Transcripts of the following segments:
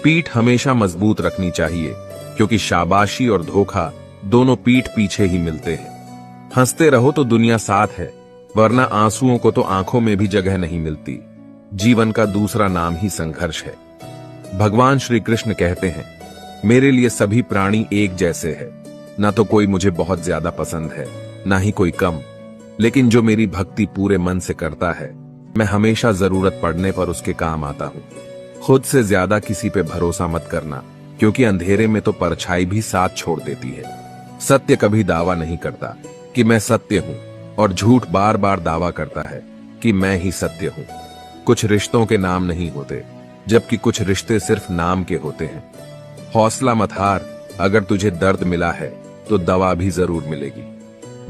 पीठ हमेशा मजबूत रखनी चाहिए, क्योंकि शाबाशी और धोखा दोनों पीठ पीछे ही मिलते हैं। हंसते रहो तो दुनिया साथ है, वरना आंसुओं को तो आंखों में भी जगह नहीं मिलती। जीवन का दूसरा नाम ही संघर्ष है। भगवान श्री कृष्ण कहते हैं, मेरे लिए सभी प्राणी एक जैसे है, ना तो कोई मुझे बहुत ज्यादा पसंद है, ना ही कोई कम, लेकिन जो मेरी भक्ति पूरे मन से करता है, मैं हमेशा जरूरत पड़ने पर उसके काम आता हूँ। खुद से ज्यादा किसी पे भरोसा मत करना, क्योंकि अंधेरे में तो परछाई भी साथ छोड़ देती है। सत्य कभी दावा नहीं करता कि मैं सत्य हूँ, और झूठ बार बार दावा करता है कि मैं ही सत्य हूँ। कुछ रिश्तों के नाम नहीं होते, जबकि कुछ रिश्ते सिर्फ नाम के होते हैं। हौसला मत हार, अगर तुझे दर्द मिला है तो दवा भी जरूर मिलेगी।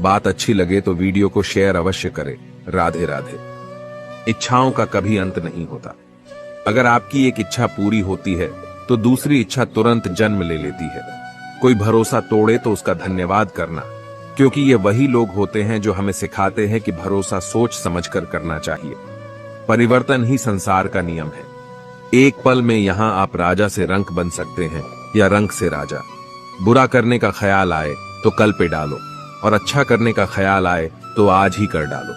बात अच्छी लगे तो वीडियो को शेयर अवश्य करें। राधे राधे। इच्छाओं का कभी अंत नहीं होता। अगर आपकी एक इच्छा पूरी होती है तो दूसरी इच्छा तुरंत जन्म ले लेती है। कोई भरोसा तोड़े तो उसका धन्यवाद करना, क्योंकि ये वही लोग होते हैं जो हमें सिखाते हैं कि भरोसा सोच समझकर करना चाहिए। परिवर्तन ही संसार का नियम है। एक पल में यहां आप राजा से रंक बन सकते हैं, या रंक से राजा। बुरा करने का ख्याल आए तो कल पे डालो, और अच्छा करने का ख्याल आए तो आज ही कर डालो।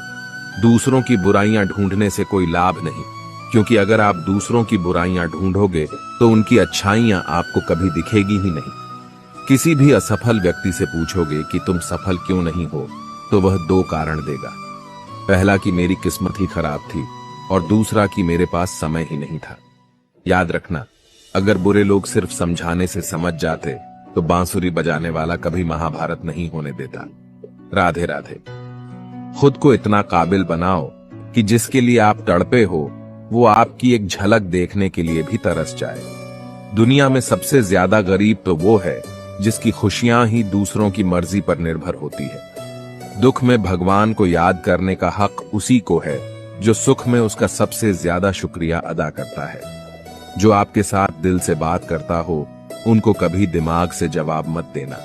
दूसरों की बुराइयां ढूंढने से कोई लाभ नहीं, क्योंकि अगर आप दूसरों की बुराइयां ढूंढोगे तो उनकी अच्छाइयां आपको कभी दिखेगी ही नहीं। किसी भी असफल व्यक्ति से पूछोगे कि तुम सफल क्यों नहीं हो, तो वह दो कारण देगा। पहला कि मेरी किस्मत ही खराब थी, और दूसरा कि मेरे पास समय ही नहीं था। याद रखना, अगर बुरे लोग सिर्फ समझाने से समझ जाते तो बांसुरी बजाने वाला कभी महाभारत नहीं होने देता। राधे राधे। खुद को इतना काबिल बनाओ कि जिसके लिए आप तड़पे हो वो आपकी एक झलक देखने के लिए भी तरस जाए। दुनिया में सबसे ज्यादा गरीब तो वो है जिसकी खुशियां ही दूसरों की मर्जी पर निर्भर होती है। दुख में भगवान को याद करने का हक उसी को है जो सुख में उसका सबसे ज्यादा शुक्रिया अदा करता है। जो आपके साथ दिल से बात करता हो उनको कभी दिमाग से जवाब मत देना।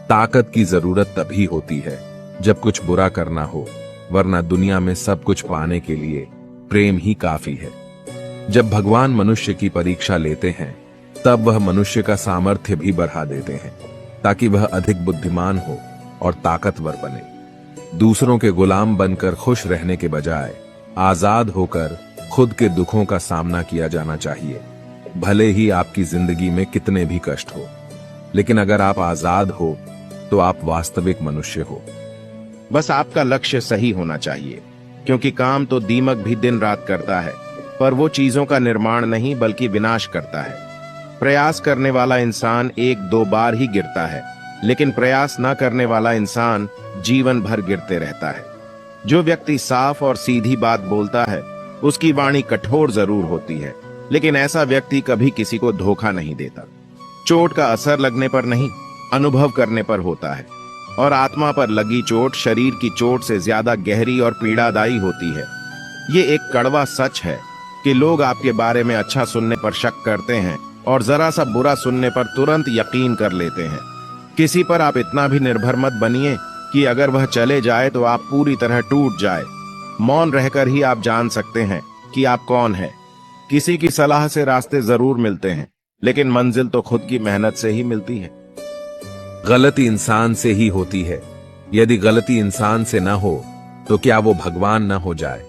ताकत की जरूरत तभी होती है जब कुछ बुरा करना हो, वरना दुनिया में सब कुछ पाने के लिए प्रेम ही काफी है। जब भगवान मनुष्य की परीक्षा लेते हैं तब वह मनुष्य का सामर्थ्य भी बढ़ा देते हैं, ताकि वह अधिक बुद्धिमान हो और ताकतवर बने। दूसरों के गुलाम बनकर खुश रहने के बजाय आजाद होकर खुद के दुखों का सामना किया जाना चाहिए। भले ही आपकी जिंदगी में कितने भी कष्ट हो, लेकिन अगर आप आजाद हो तो आप वास्तविक मनुष्य हो। बस आपका लक्ष्य सही होना चाहिए, क्योंकि काम तो दीमक भी दिन रात करता है, पर वो चीजों का निर्माण नहीं बल्कि विनाश करता है। प्रयास करने वाला इंसान एक दो बार ही गिरता है, लेकिन प्रयास न करने वाला इंसान जीवन भर गिरते रहता है। जो व्यक्ति साफ और सीधी बात बोलता है उसकी वाणी कठोर जरूर होती है, लेकिन ऐसा व्यक्ति कभी किसी को धोखा नहीं देता। चोट का असर लगने पर नहीं, अनुभव करने पर होता है, और आत्मा पर लगी चोट शरीर की चोट से ज्यादा गहरी और पीड़ादायी होती है। ये एक कड़वा सच है कि लोग आपके बारे में अच्छा सुनने पर शक करते हैं और जरा सा बुरा सुनने पर तुरंत यकीन कर लेते हैं। किसी पर आप इतना भी निर्भर मत बनिए कि अगर वह चले जाए तो आप पूरी तरह टूट जाए। मौन रहकर ही आप जान सकते हैं कि आप कौन हैं। किसी की सलाह से रास्ते जरूर मिलते हैं, लेकिन मंजिल तो खुद की मेहनत से ही मिलती है। गलती इंसान से ही होती है। यदि गलती इंसान से ना हो तो क्या वो भगवान ना हो जाए।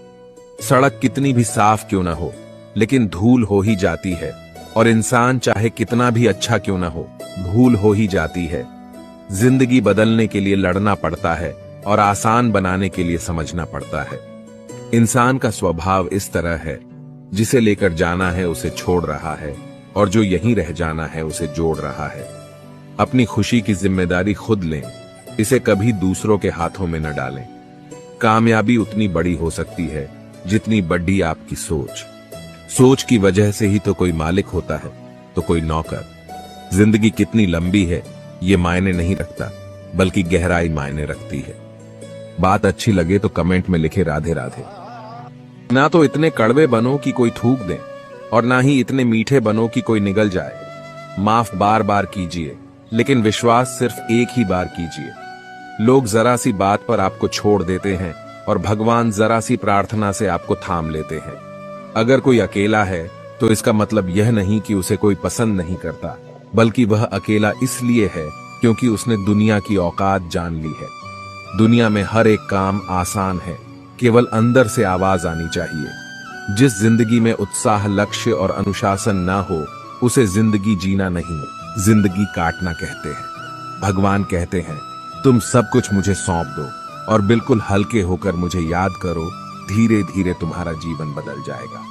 सड़क कितनी भी साफ क्यों ना हो, लेकिन धूल हो ही जाती है, और इंसान चाहे कितना भी अच्छा क्यों ना हो, भूल हो ही जाती है। जिंदगी बदलने के लिए लड़ना पड़ता है और आसान बनाने के लिए समझना पड़ता है। इंसान का स्वभाव इस तरह है, जिसे लेकर जाना है उसे छोड़ रहा है, और जो यहीं रह जाना है उसे जोड़ रहा है। अपनी खुशी की जिम्मेदारी खुद लें, इसे कभी दूसरों के हाथों में न डालें। कामयाबी उतनी बड़ी हो सकती है जितनी बड़ी आपकी सोच। सोच की वजह से ही तो कोई मालिक होता है तो कोई नौकर। जिंदगी कितनी लंबी है ये मायने नहीं रखता, बल्कि गहराई मायने रखती है। बात अच्छी लगे तो कमेंट में लिखे राधे राधे। ना तो इतने कड़वे बनो कि कोई थूक दे, और ना ही इतने मीठे बनो कि कोई निगल जाए। माफ बार बार कीजिए, लेकिन विश्वास सिर्फ एक ही बार कीजिए। लोग जरा सी बात पर आपको छोड़ देते हैं, और भगवान जरा सी प्रार्थना से आपको थाम लेते हैं। अगर कोई अकेला है तो इसका मतलब यह नहीं कि उसे कोई पसंद नहीं करता, बल्कि वह अकेला इसलिए है क्योंकि उसने दुनिया की औकात जान ली है। दुनिया में हर एक काम आसान है, केवल अंदर से आवाज आनी चाहिए। जिस जिंदगी में उत्साह, लक्ष्य और अनुशासन ना हो, उसे जिंदगी जीना नहीं, जिंदगी काटना कहते हैं। भगवान कहते हैं, तुम सब कुछ मुझे सौंप दो और बिल्कुल हल्के होकर मुझे याद करो, धीरे धीरे तुम्हारा जीवन बदल जाएगा।